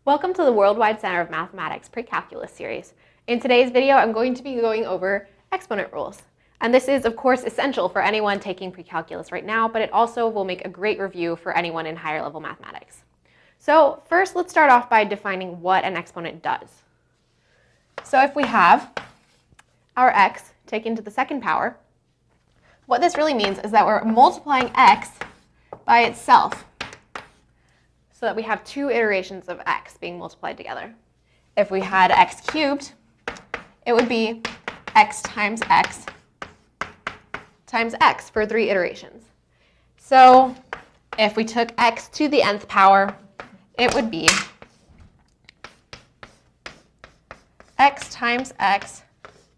Welcome to the Worldwide Center of Mathematics Precalculus series. In today's video, I'm going to be going over exponent rules. And this is, of course, essential for anyone taking precalculus right now, but it also will make a great review for anyone in higher level mathematics. So first, let's start off by defining what an exponent does. So if we have our x taken to the second power, what this really means is that we're multiplying x by itself, so that we have two iterations of x being multiplied together. If we had x cubed, it would be x times x times x for 3 iterations. So if we took x to the nth power, it would be x times x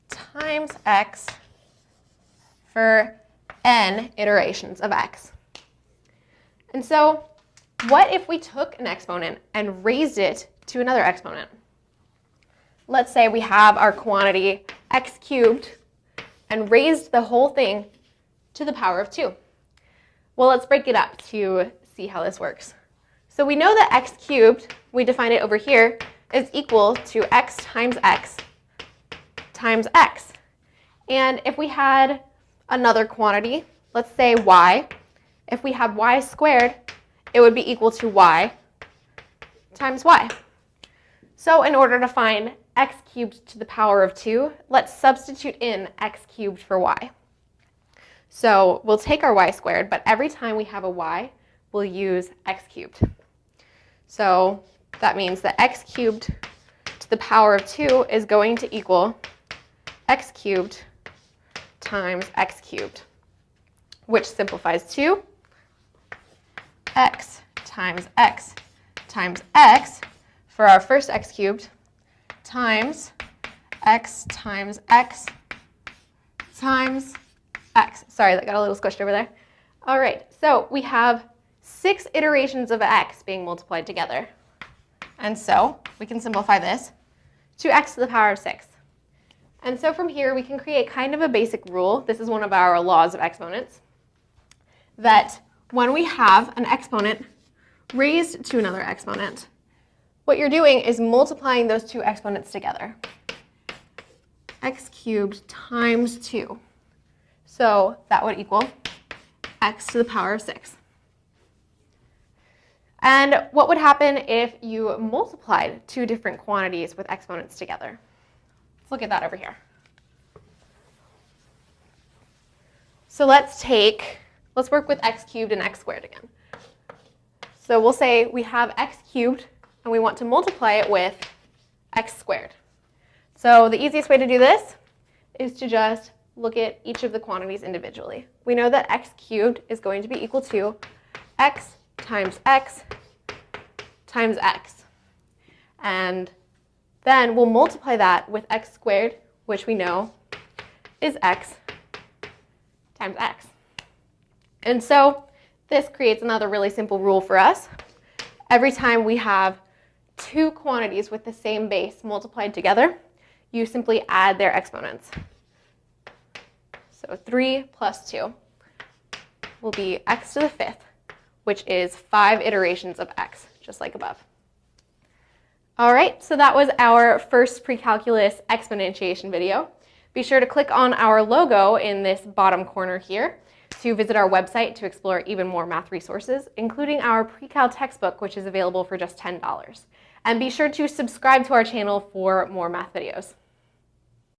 times x for n iterations of x. And so what if we took an exponent and raised it to another exponent? Let's say we have our quantity x cubed and raised the whole thing to the power of 2. Well, let's break it up to see how this works. So we know that x cubed, we define it over here, is equal to x times x times x. And if we had another quantity, let's say y, if we had y squared, it would be equal to y times y. So in order to find x cubed to the power of 2, let's substitute in x cubed for y. So we'll take our y squared, but every time we have a y, we'll use x cubed. So that means that x cubed to the power of 2 is going to equal x cubed times x cubed, which simplifies to x times x times x for our first x cubed times x times x times x. Sorry, that got a little squished over there. All right, so we have 6 iterations of x being multiplied together. And so we can simplify this to x to the power of 6. And so from here, we can create kind of a basic rule. This is one of our laws of exponents, that when we have an exponent raised to another exponent, what you're doing is multiplying those two exponents together. X cubed times 2. So that would equal x to the power of 6. And what would happen if you multiplied two different quantities with exponents together? Let's look at that over here. So let's work with x cubed and x squared again. So we'll say we have x cubed and we want to multiply it with x squared. So the easiest way to do this is to just look at each of the quantities individually. We know that x cubed is going to be equal to x times x times x. And then we'll multiply that with x squared, which we know is x times x. And so this creates another really simple rule for us. Every time we have two quantities with the same base multiplied together, you simply add their exponents. So 3 plus 2 will be x to the 5th, which is 5 iterations of x, just like above. All right, so that was our first precalculus exponentiation video. Be sure to click on our logo in this bottom corner here to visit our website to explore even more math resources, including our pre-cal textbook, which is available for just $10. And be sure to subscribe to our channel for more math videos.